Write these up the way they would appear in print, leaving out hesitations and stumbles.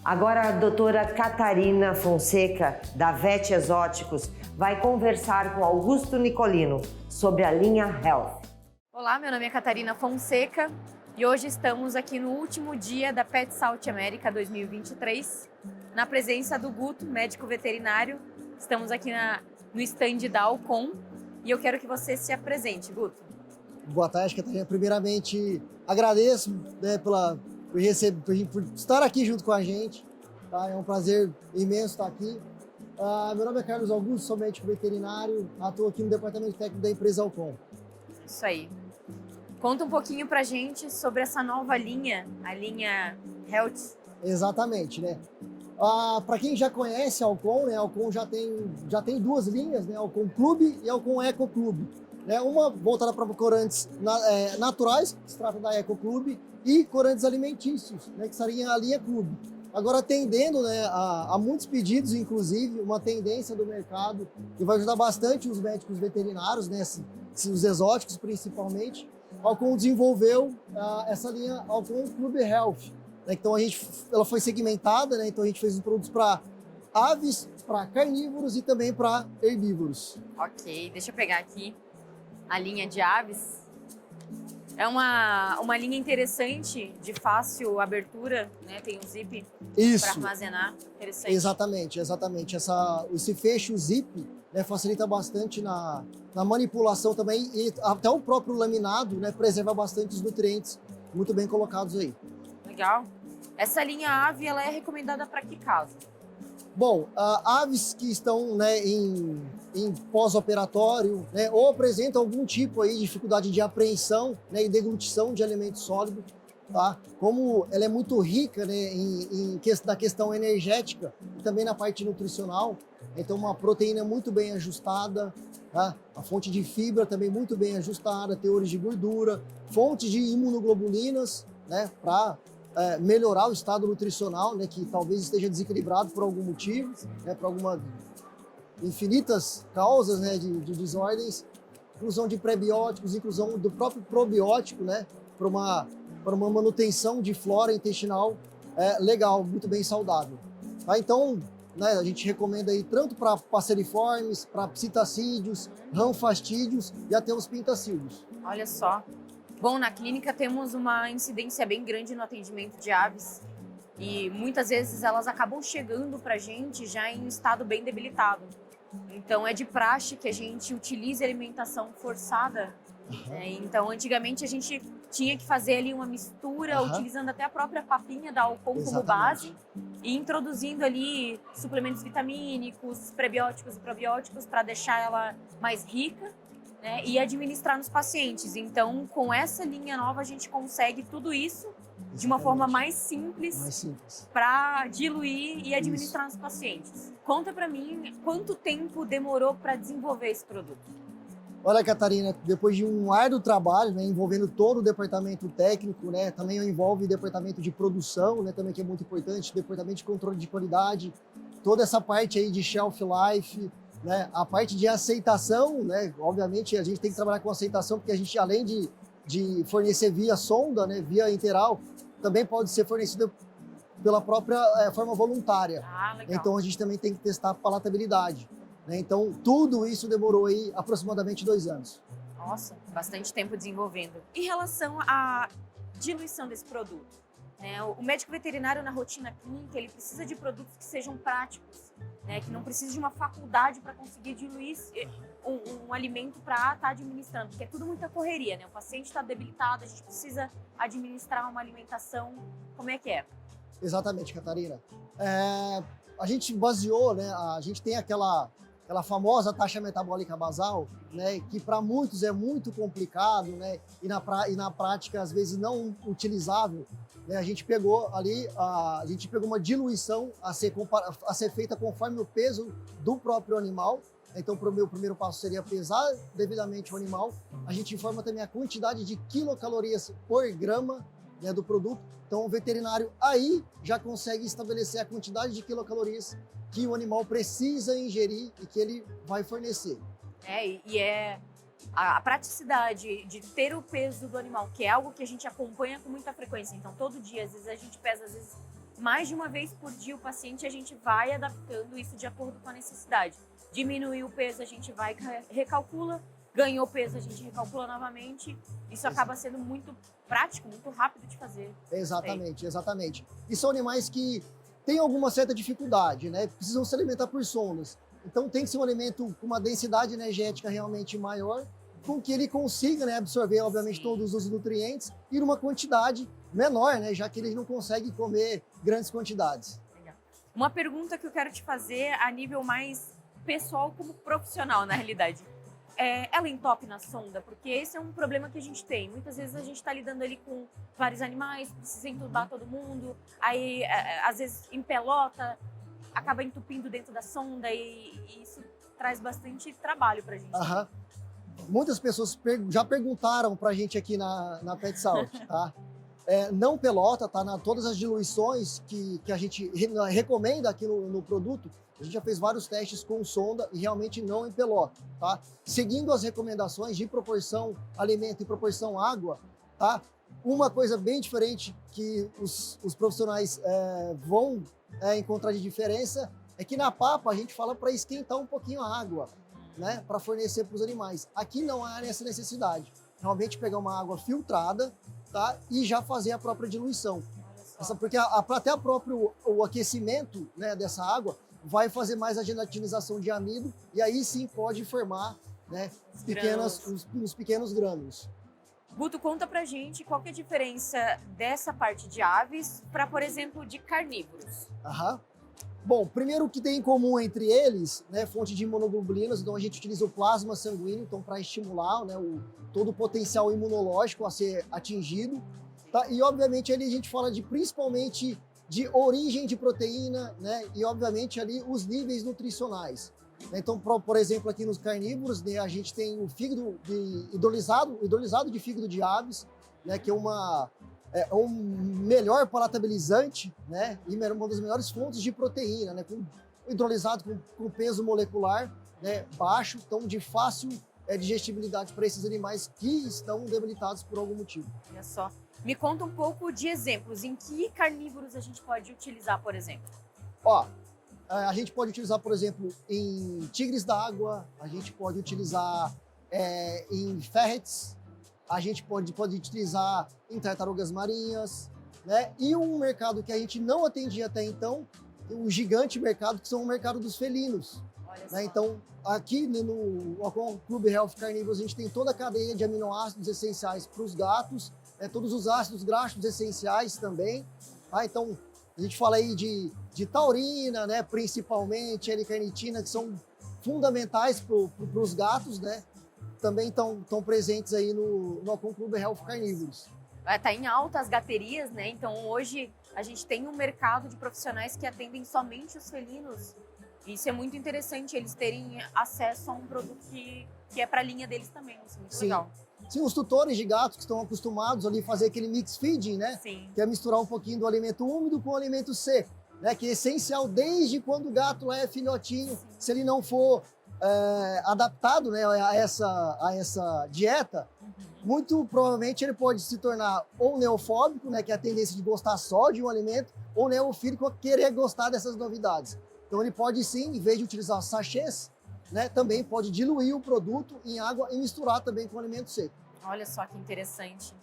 Agora a doutora Catarina Fonseca, da Vet Exóticos, vai conversar com Augusto Nicolino sobre a linha Health. Olá, meu nome é Catarina Fonseca e hoje estamos aqui no último dia da Pet South America 2023, na presença do Guto, médico veterinário. Estamos aqui no stand da Alcon e eu quero que você se apresente, Guto. Boa tarde, Catarina. Primeiramente, agradeço, né, por estar aqui junto com a gente. Tá? É um prazer imenso estar aqui. Meu nome é Carlos Augusto, sou médico veterinário, atuo aqui no departamento técnico da empresa Alcon. Isso aí. Conta um pouquinho pra gente sobre essa nova linha, a linha Health. Exatamente, né? Para quem já conhece a Alcon, né, a Alcon já tem duas linhas, né, Alcon Clube e Alcon Eco Clube. Né, uma voltada para corantes naturais, que se trata da Eco Clube, e corantes alimentícios, né, que seria a linha Clube. Agora atendendo, né, a muitos pedidos, inclusive, uma tendência do mercado que vai ajudar bastante os médicos veterinários, né, os exóticos principalmente. A Alcon desenvolveu essa linha Alcon Clube Health. Né, então ela foi segmentada, né, então a gente fez os produtos para aves, para carnívoros e também para herbívoros. Ok, deixa eu pegar aqui a linha de aves. É uma linha interessante, de fácil abertura, né? Tem um zip para armazenar. Interessante. Exatamente. Esse fecho zip, né, facilita bastante na manipulação também e até o próprio laminado, né, preserva bastante os nutrientes muito bem colocados aí. Legal. Essa linha ave, ela é recomendada para que caso? Bom, aves que estão, né, em pós-operatório, né, ou apresentam algum tipo aí de dificuldade de apreensão, né, e deglutição de alimento sólido, tá? Como ela é muito rica, né, da questão energética e também na parte nutricional, então uma proteína muito bem ajustada, tá? A fonte de fibra também muito bem ajustada, teores de gordura, fonte de imunoglobulinas, né, para melhorar o estado nutricional, né, que talvez esteja desequilibrado por algum motivo, né, por alguma infinitas causas, né, de desordens, inclusão de prebióticos, inclusão do próprio probiótico, né, para uma manutenção de flora intestinal legal, muito bem saudável. Tá? Então, né, a gente recomenda aí tanto para passeriformes, para psitacídeos, ranfastídeos e até os pintacídeos. Olha só. Bom, na clínica temos uma incidência bem grande no atendimento de aves e muitas vezes elas acabam chegando para a gente já em estado bem debilitado. Então é de praxe que a gente utilize alimentação forçada. Então antigamente a gente tinha que fazer ali uma mistura, utilizando até a própria papinha da Alcon como base e introduzindo ali suplementos vitamínicos, prebióticos e probióticos para deixar ela mais rica. Né, e administrar nos pacientes. Então, com essa linha nova, a gente consegue tudo isso de uma forma mais simples para diluir e administrar nos pacientes. Conta para mim quanto tempo demorou para desenvolver esse produto. Olha, Catarina, depois de um árduo trabalho, né, envolvendo todo o departamento técnico, né, também envolve o departamento de produção, né, também que é muito importante, departamento de controle de qualidade, toda essa parte aí de shelf life, né, a parte de aceitação, né, obviamente a gente tem que trabalhar com aceitação, porque a gente, além de fornecer via sonda, né, via enteral, também pode ser fornecido pela própria forma voluntária. Então a gente também tem que testar a palatabilidade. Né, então tudo isso demorou aí aproximadamente 2 anos. Nossa, bastante tempo desenvolvendo. Em relação à diluição desse produto, né, o médico veterinário na rotina clínica, ele precisa de produtos que sejam práticos, né, que não precise de uma faculdade para conseguir diluir um alimento para estar administrando, porque é tudo muita correria, né? O paciente está debilitado, a gente precisa administrar uma alimentação. Como é que é? Exatamente, Catarina. A gente baseou, né? A gente tem aquela famosa taxa metabólica basal, né? Que para muitos é muito complicado, né? E na prática às vezes não utilizável. Né? A gente pegou uma diluição a ser feita conforme o peso do próprio animal. Então, o meu primeiro passo seria pesar devidamente o animal. A gente informa também a quantidade de quilocalorias por grama, né, do produto. Então, o veterinário aí já consegue estabelecer a quantidade de quilocalorias que o animal precisa ingerir e que ele vai fornecer. A praticidade de ter o peso do animal, que é algo que a gente acompanha com muita frequência. Então, todo dia, às vezes a gente pesa mais de uma vez por dia o paciente, a gente vai adaptando isso de acordo com a necessidade. Diminuiu o peso, a gente vai recalcula, ganhou peso, a gente recalcula novamente. Isso acaba sendo muito prático, muito rápido de fazer. Exatamente, exatamente. E são animais que têm alguma certa dificuldade, né? Precisam se alimentar por sondas. Então tem que ser um alimento com uma densidade energética realmente maior, com que ele consiga, né, absorver, obviamente, todos os nutrientes e numa quantidade menor, né, já que ele não consegue comer grandes quantidades. Legal. Uma pergunta que eu quero te fazer a nível mais pessoal como profissional, na realidade. Ela entope na sonda? Porque esse é um problema que a gente tem. Muitas vezes a gente está lidando ali com vários animais, precisa entubar todo mundo, aí às vezes empelota, acaba entupindo dentro da sonda e isso traz bastante trabalho pra gente. Aham. Muitas pessoas já perguntaram pra gente aqui na Pet Salt, tá? Não pelota, tá? Todas as diluições que a gente recomenda aqui no produto, a gente já fez vários testes com sonda e realmente não empelota, tá? Seguindo as recomendações de proporção alimento e proporção água, tá? Uma coisa bem diferente que os profissionais vão encontrar de diferença é que na papa a gente fala para esquentar um pouquinho a água, né? Para fornecer para os animais. Aqui não há essa necessidade. Realmente pegar uma água filtrada, tá? E já fazer a própria diluição. Porque até o aquecimento, né, dessa água vai fazer mais a gelatinização de amido e aí sim pode formar, né, uns pequenos grânulos. Guto, conta pra gente qual que é a diferença dessa parte de aves para, por exemplo, de carnívoros. Aham. Bom, primeiro o que tem em comum entre eles, né, fonte de imunoglobulinas, então a gente utiliza o plasma sanguíneo então, para estimular, né, todo o potencial imunológico a ser atingido. Tá? E obviamente ali a gente fala principalmente de origem de proteína, né, e obviamente ali os níveis nutricionais. Então, por exemplo, aqui nos carnívoros, né, a gente tem o fígado hidrolisado de fígado de aves, né, que é um melhor palatabilizante, né, e uma das melhores fontes de proteína, né, hidrolisado com peso molecular, né, baixo, então de fácil digestibilidade para esses animais que estão debilitados por algum motivo. Olha só. Me conta um pouco de exemplos. Em que carnívoros a gente pode utilizar, por exemplo? Ó, a gente pode utilizar, por exemplo, em tigres d'água, a gente pode utilizar em ferrets, a gente pode utilizar em tartarugas marinhas, né? E um mercado que a gente não atendia até então, um gigante mercado, que são o mercado dos felinos. Olha só. Né? Então, aqui no Aqua Club Health Carnívoros, a gente tem toda a cadeia de aminoácidos essenciais para os gatos, todos os ácidos graxos essenciais também. Tá? Então, a gente fala aí de taurina, né? Principalmente, L-carnitina, que são fundamentais para os gatos, né? Também estão presentes aí no Aqua Club Health Carnívoros. Está em alta as gaterias, né? Então, hoje, a gente tem um mercado de profissionais que atendem somente os felinos. Isso é muito interessante, eles terem acesso a um produto que é para a linha deles também. Isso é muito legal. Sim, os tutores de gatos que estão acostumados ali a fazer aquele mix feeding, né? Sim. Que é misturar um pouquinho do alimento úmido com o alimento seco, né? Que é essencial desde quando o gato é filhotinho. Sim. Se ele não for adaptado, né, a essa dieta, muito provavelmente ele pode se tornar ou neofóbico, né? Que é a tendência de gostar só de um alimento, ou neofílico, querer gostar dessas novidades. Então ele pode sim, em vez de utilizar sachês, né, também pode diluir o produto em água e misturar também com alimento seco. Olha só que interessante.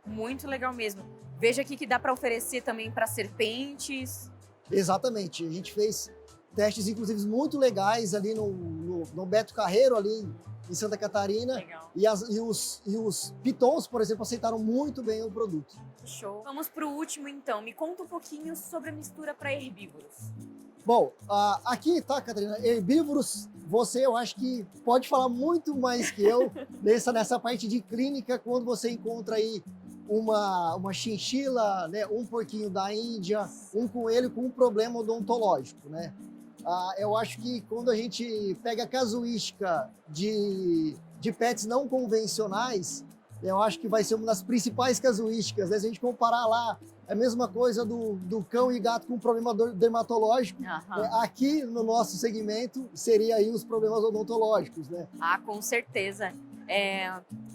Muito legal mesmo. Veja aqui que dá para oferecer também para serpentes. Exatamente. A gente fez testes, inclusive, muito legais ali no Beto Carreiro, ali em Santa Catarina. Legal. E os pitons, por exemplo, aceitaram muito bem o produto. Show. Vamos para o último, então. Me conta um pouquinho sobre a mistura para herbívoros. Bom, aqui, tá, Catarina? Herbívoros, eu acho que pode falar muito mais que eu nessa parte de clínica, quando você encontra aí uma chinchila, né, um porquinho da Índia, um coelho com um problema odontológico, né? Eu acho que quando a gente pega a casuística de pets não convencionais, eu acho que vai ser uma das principais casuísticas, né? Se a gente comparar lá, é a mesma coisa do cão e gato com problema dermatológico. Aqui no nosso segmento seria aí os problemas odontológicos, né? Com certeza.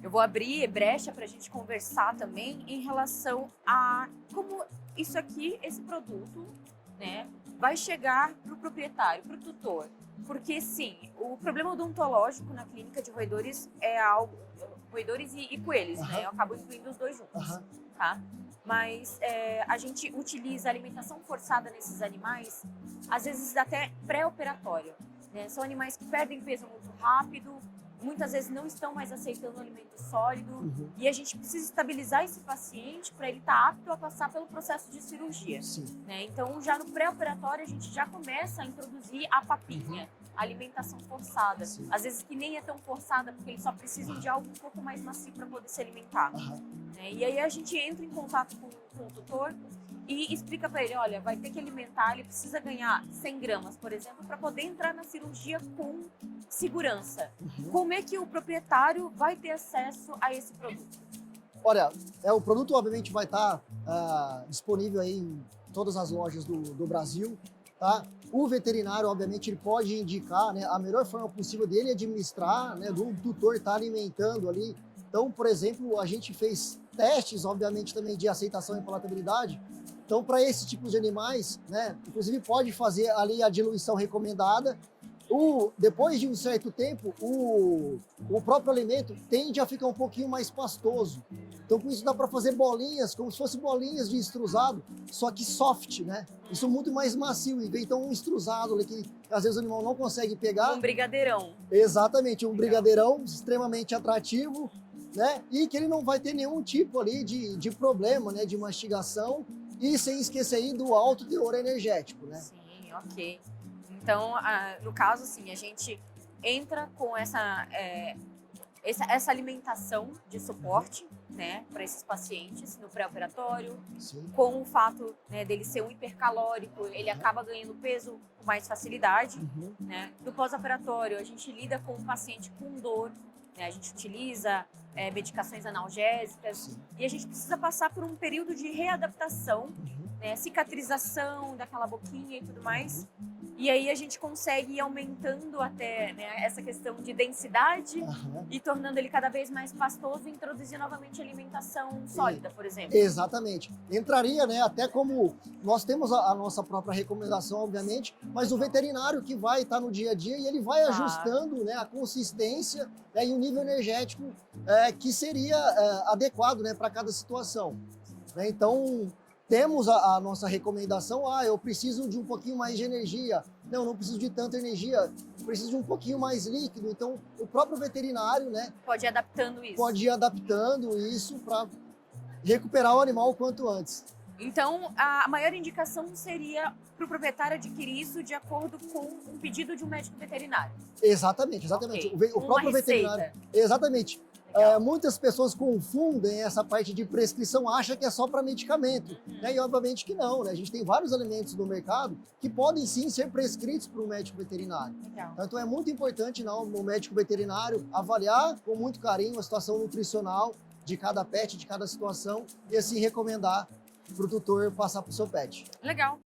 Eu vou abrir brecha para a gente conversar também em relação a como isso aqui, esse produto, né, vai chegar para o proprietário, para o tutor. Porque, sim, o problema odontológico na clínica de roedores é algo... Roedores e coelhos, né? Eu acabo incluindo os dois juntos, tá? Mas a gente utiliza alimentação forçada nesses animais, às vezes até pré-operatório, né? São animais que perdem peso muito rápido, muitas vezes não estão mais aceitando alimento sólido, e a gente precisa estabilizar esse paciente para ele estar apto a passar pelo processo de cirurgia. Né? Então, já no pré-operatório, a gente já começa a introduzir a papinha, a alimentação forçada. Às vezes que nem é tão forçada, porque eles só precisam de algo um pouco mais macio para poder se alimentar. Né? E aí a gente entra em contato com o tutor e explica para ele, olha, vai ter que alimentar, ele precisa ganhar 100 gramas, por exemplo, para poder entrar na cirurgia com segurança. Como é que o proprietário vai ter acesso a esse produto? Olha, o produto obviamente vai estar disponível aí em todas as lojas do Brasil, tá? O veterinário, obviamente, ele pode indicar, né, a melhor forma possível dele administrar, né, do tutor estar alimentando ali. Então, por exemplo, a gente fez testes, obviamente, também de aceitação e palatabilidade. Então, para esse tipo de animais, né, inclusive pode fazer ali a diluição recomendada. Depois de um certo tempo, o próprio alimento tende a ficar um pouquinho mais pastoso. Então, com isso dá para fazer bolinhas, como se fossem bolinhas de extrusado, só que soft, né? Isso muito mais macio. Então, um extrusado ali que às vezes o animal não consegue pegar. Um brigadeirão. Exatamente, um brigadeirão extremamente atrativo, né? E que ele não vai ter nenhum tipo ali de problema, né? De mastigação. E sem esquecer aí do alto teor energético, né? Sim, ok. Então, no caso, assim, a gente entra com essa alimentação de suporte, né, para esses pacientes no pré-operatório, com o fato, né, dele ser um hipercalórico, ele acaba ganhando peso com mais facilidade, né? No pós-operatório, a gente lida com o paciente com dor, né? A gente utiliza medicações analgésicas e a gente precisa passar por um período de readaptação, né, cicatrização daquela boquinha e tudo mais. E aí a gente consegue ir aumentando até, né, essa questão de densidade e tornando ele cada vez mais pastoso e introduzir novamente alimentação sólida, por exemplo. Exatamente. Entraria, né, até como nós temos a nossa própria recomendação, obviamente, mas o veterinário que vai estar no dia a dia e ele vai ajustando, né, a consistência, né, e o nível energético que seria adequado, né, para cada situação. Né? Então, temos a nossa recomendação, eu preciso de um pouquinho mais de energia, não preciso de tanta energia, preciso de um pouquinho mais líquido. Então, o próprio veterinário, né, pode ir adaptando isso. Pode ir adaptando isso para recuperar o animal o quanto antes. Então, a maior indicação seria para o proprietário adquirir isso de acordo com um pedido de um médico veterinário. Exatamente. Okay. O próprio veterinário. Exatamente. Muitas pessoas confundem essa parte de prescrição, acham que é só para medicamento, né? E obviamente que não, né? A gente tem vários alimentos no mercado que podem sim ser prescritos por um médico veterinário. Então é muito importante o médico veterinário avaliar com muito carinho a situação nutricional de cada pet, de cada situação, e assim recomendar para o tutor passar para o seu pet. Legal.